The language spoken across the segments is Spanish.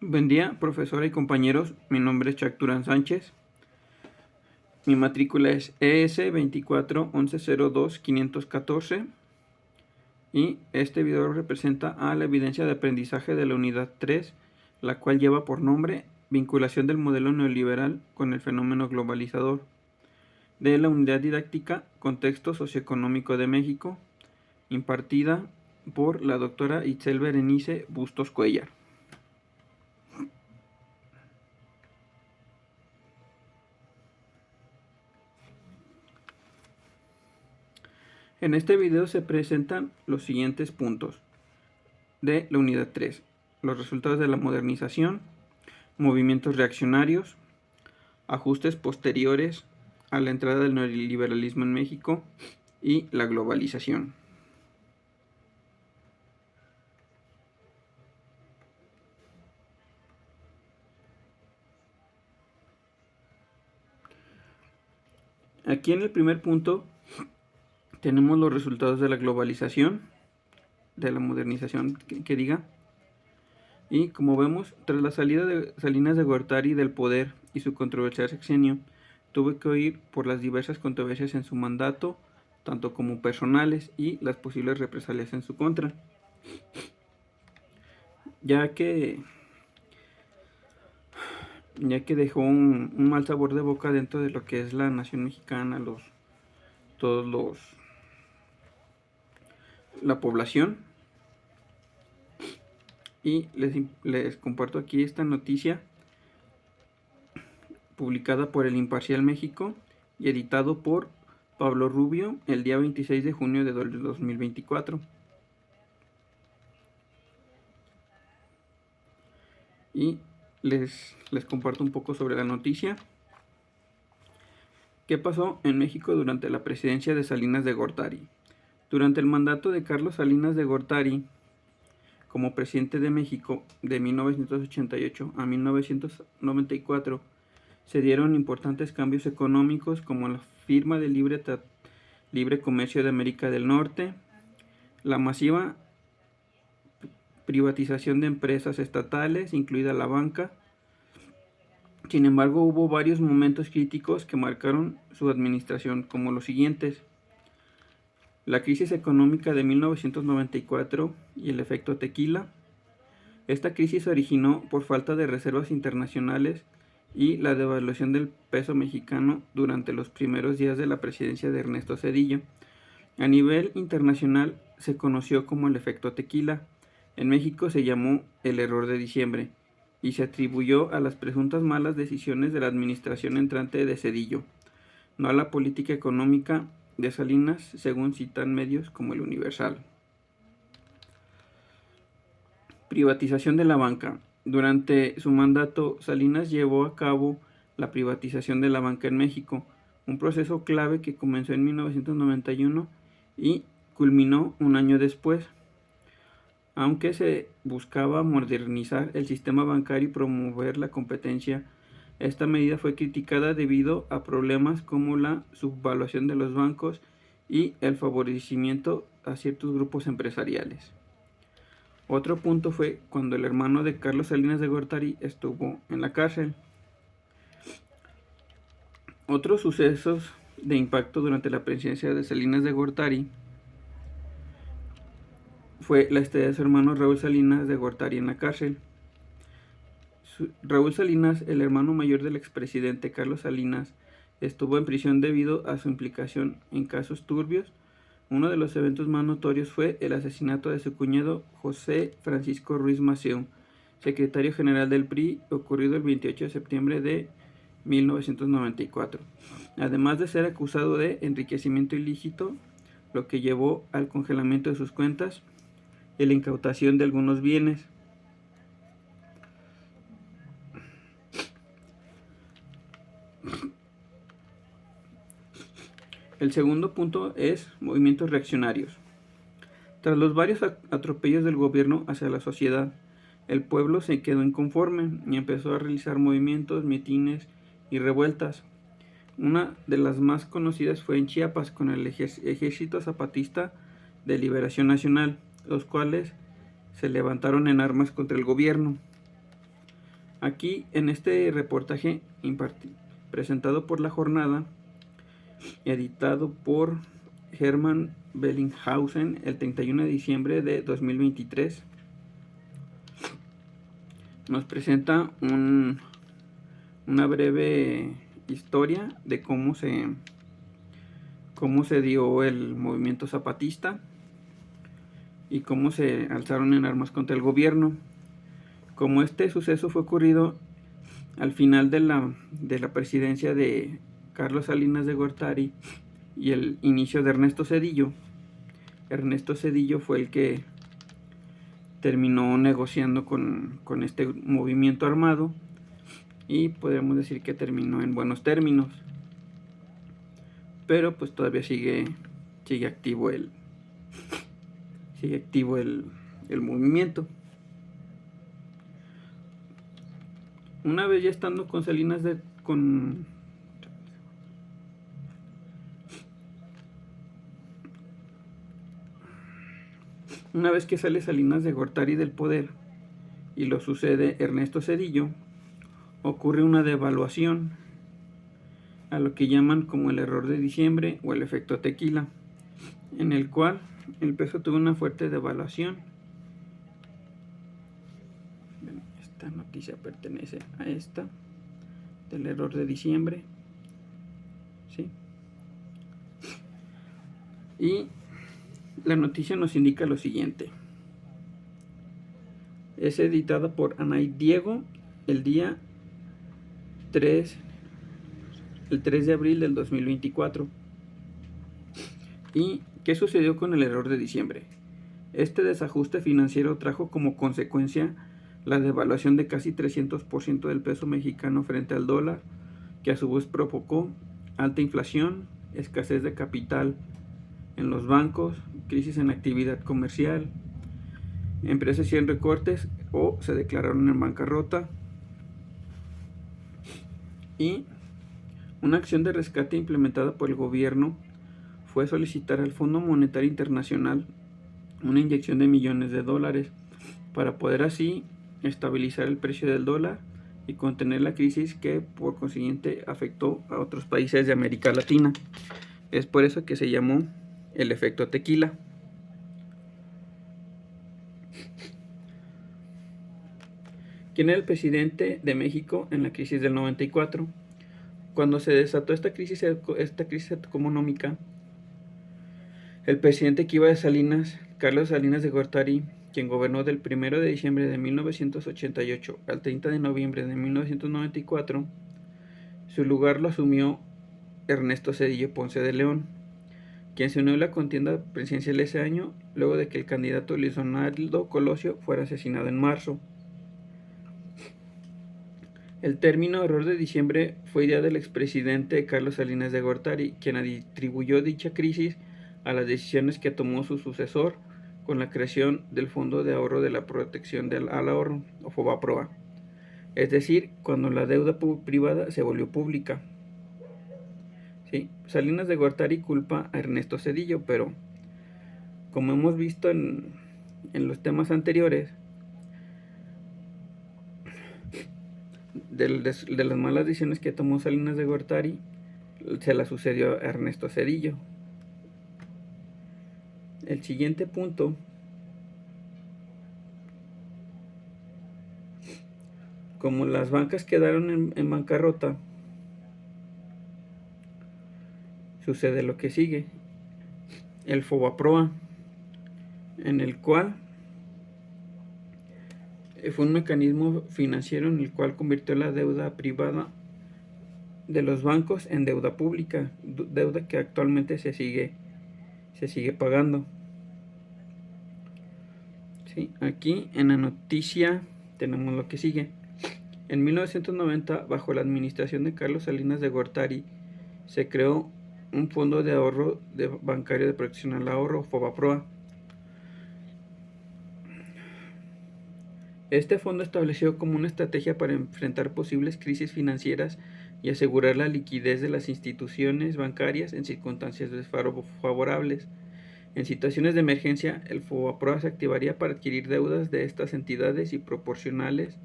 Buen día, profesora y compañeros. Mi nombre es Chuck Durán Sánchez. Mi matrícula es ES 24-1102-514 y este video representa a la evidencia de aprendizaje de la unidad 3, la cual lleva por nombre Vinculación del modelo neoliberal con el fenómeno globalizador, de la unidad didáctica Contexto Socioeconómico de México, impartida por la doctora Itzel Berenice Bustos Cuellar. En este video se presentan los siguientes puntos de la unidad 3. Los resultados de la modernización, movimientos reaccionarios, ajustes posteriores a la entrada del neoliberalismo en México y la globalización. Aquí en el primer punto tenemos los resultados de la globalización, de la modernización que diga. Y como vemos, tras la salida de Salinas de Gortari del poder y su controversial sexenio, tuvo que oír por las diversas controversias en su mandato, tanto como personales y las posibles represalias en su contra, ya que dejó un mal sabor de boca dentro de lo que es la nación mexicana, la población. Y les comparto aquí esta noticia publicada por El Imparcial México y editado por Pablo Rubio el día 26 de junio de 2024. Y les comparto un poco sobre la noticia. ¿Qué pasó en México durante la presidencia de Salinas de Gortari? Durante el mandato de Carlos Salinas de Gortari como presidente de México de 1988 a 1994, se dieron importantes cambios económicos como la firma del libre comercio de América del Norte, la masiva privatización de empresas estatales, incluida la banca. Sin embargo, hubo varios momentos críticos que marcaron su administración, como los siguientes: la crisis económica de 1994 y el efecto tequila. Esta crisis se originó por falta de reservas internacionales y la devaluación del peso mexicano durante los primeros días de la presidencia de Ernesto Zedillo. A nivel internacional se conoció como el efecto tequila. En México se llamó el error de diciembre y se atribuyó a las presuntas malas decisiones de la administración entrante de Zedillo, no a la política económica de Salinas, según citan medios como El Universal. Privatización de la banca. Durante su mandato, Salinas llevó a cabo la privatización de la banca en México, un proceso clave que comenzó en 1991 y culminó un año después. Aunque se buscaba modernizar el sistema bancario y promover la competencia, esta medida fue criticada debido a problemas como la subvaluación de los bancos y el favorecimiento a ciertos grupos empresariales. Otro punto fue cuando el hermano de Carlos Salinas de Gortari estuvo en la cárcel. Otros sucesos de impacto durante la presidencia de Salinas de Gortari fue la estadía de su hermano Raúl Salinas de Gortari en la cárcel. Raúl Salinas, el hermano mayor del expresidente Carlos Salinas, estuvo en prisión debido a su implicación en casos turbios. Uno de los eventos más notorios fue el asesinato de su cuñado José Francisco Ruiz Massieu, secretario general del PRI, ocurrido el 28 de septiembre de 1994, además de ser acusado de enriquecimiento ilícito, lo que llevó al congelamiento de sus cuentas y la incautación de algunos bienes. El segundo punto es movimientos reaccionarios. Tras los varios atropellos del gobierno hacia la sociedad, el pueblo se quedó inconforme y empezó a realizar movimientos, mitines y revueltas. Una de las más conocidas fue en Chiapas con el Ejército Zapatista de Liberación Nacional, los cuales se levantaron en armas contra el gobierno. Aquí en este reportaje presentado por La Jornada, editado por Hermann Bellinghausen el 31 de diciembre de 2023, nos presenta una breve historia de cómo se dio el movimiento zapatista y cómo se alzaron en armas contra el gobierno. Como este suceso fue ocurrido al final de la presidencia de Carlos Salinas de Gortari y el inicio de Ernesto Zedillo. Ernesto Zedillo fue el que terminó negociando con este movimiento armado y podríamos decir que terminó en buenos términos, pero pues todavía sigue activo el movimiento. Una vez ya estando con Salinas una vez que sale Salinas de Gortari del poder y lo sucede Ernesto Zedillo, ocurre una devaluación, a lo que llaman como el error de diciembre o el efecto tequila, en el cual el peso tuvo una fuerte devaluación. Esta noticia pertenece a esta del error de diciembre, ¿sí? Y la noticia nos indica lo siguiente: es editada por Anay Diego el 3 de abril del 2024. ¿Y qué sucedió con el error de diciembre? Este desajuste financiero trajo como consecuencia la devaluación de casi 300% del peso mexicano frente al dólar, que a su vez provocó alta inflación, escasez de capital en los bancos, crisis en actividad comercial, empresas hicieron recortes o se declararon en bancarrota, y una acción de rescate implementada por el gobierno fue solicitar al Fondo Monetario Internacional una inyección de millones de dólares para poder así estabilizar el precio del dólar y contener la crisis que por consiguiente afectó a otros países de América Latina. Es por eso que se llamó el efecto tequila. ¿Quién era el presidente de México en la crisis del 94? Cuando se desató esta crisis económica, el presidente que iba de Salinas, Carlos Salinas de Gortari, quien gobernó del 1 de diciembre de 1988 al 30 de noviembre de 1994, su lugar lo asumió Ernesto Zedillo Ponce de León, quien se unió a la contienda presidencial ese año luego de que el candidato Luis Donaldo Colosio fuera asesinado en marzo. El término error de diciembre fue idea del expresidente Carlos Salinas de Gortari, quien atribuyó dicha crisis a las decisiones que tomó su sucesor con la creación del Fondo de Ahorro de la Protección al Ahorro, o FOBAPROA, es decir, cuando la deuda privada se volvió pública. ¿Sí? Salinas de Gortari culpa a Ernesto Zedillo, pero como hemos visto en los temas anteriores, de las malas decisiones que tomó Salinas de Gortari, se la sucedió a Ernesto Zedillo. El siguiente punto, como las bancas quedaron en bancarrota, sucede lo que sigue: el FOBAPROA, en el cual fue un mecanismo financiero en el cual convirtió la deuda privada de los bancos en deuda pública, deuda que actualmente se sigue pagando. Sí, aquí en la noticia tenemos lo que sigue. En 1990, bajo la administración de Carlos Salinas de Gortari, se creó un fondo de ahorro bancario de protección al ahorro, FOBAPROA. Este fondo estableció como una estrategia para enfrentar posibles crisis financieras y asegurar la liquidez de las instituciones bancarias en circunstancias desfavorables. En situaciones de emergencia, el FOBAPROA se activaría para adquirir deudas de estas entidades y proporcionales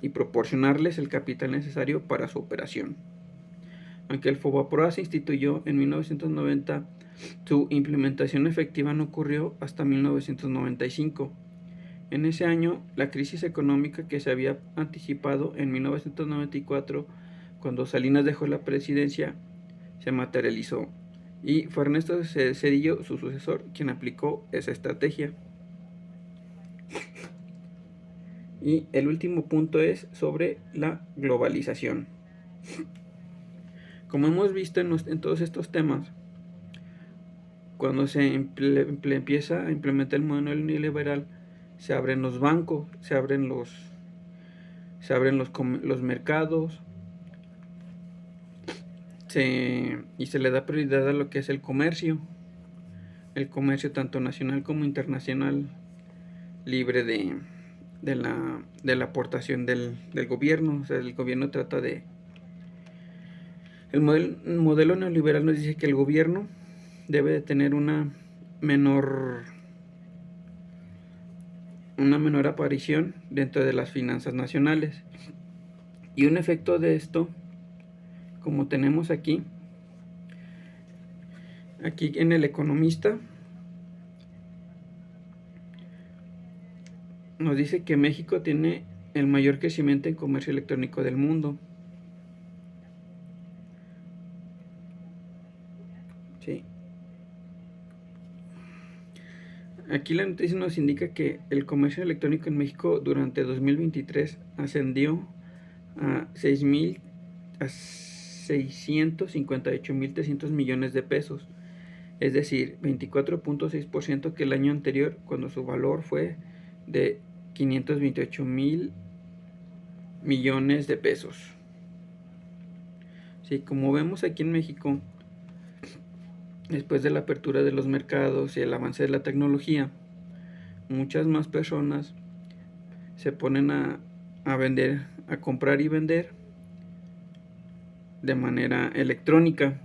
y proporcionarles el capital necesario para su operación. Aunque el FOBAPROA se instituyó en 1990, su implementación efectiva no ocurrió hasta 1995. En ese año, la crisis económica que se había anticipado en 1994, cuando Salinas dejó la presidencia, se materializó, y fue Ernesto Zedillo, su sucesor, quien aplicó esa estrategia. Y el último punto es sobre la globalización. Como hemos visto en todos estos temas, cuando se empieza a implementar el modelo neoliberal, se abren los bancos, se abren los mercados, y se le da prioridad a lo que es el comercio tanto nacional como internacional, libre de la aportación del gobierno. O sea, el gobierno trata de... El modelo neoliberal nos dice que el gobierno debe de tener una menor aparición dentro de las finanzas nacionales. Y un efecto de esto, como tenemos aquí en El Economista, nos dice que México tiene el mayor crecimiento en comercio electrónico del mundo. Sí. Aquí la noticia nos indica que el comercio electrónico en México durante 2023 ascendió a 658.300 millones de pesos, es decir, 24.6% que el año anterior, cuando su valor fue de 528.000 millones de pesos. Sí, como vemos aquí en México, después de la apertura de los mercados y el avance de la tecnología, muchas más personas se ponen a vender, a comprar y vender de manera electrónica.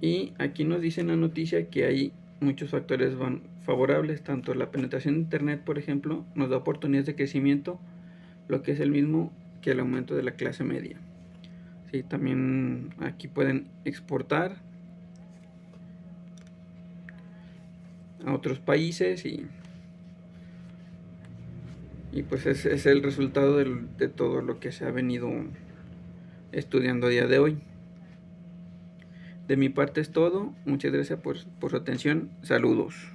Y aquí nos dice en la noticia que hay muchos factores favorables, tanto la penetración de internet, por ejemplo, nos da oportunidades de crecimiento, lo que es el mismo que el aumento de la clase media. Sí, también aquí pueden exportar a otros países, y pues ese es el resultado de todo lo que se ha venido estudiando a día de hoy. De mi parte es todo. Muchas gracias por su atención. Saludos.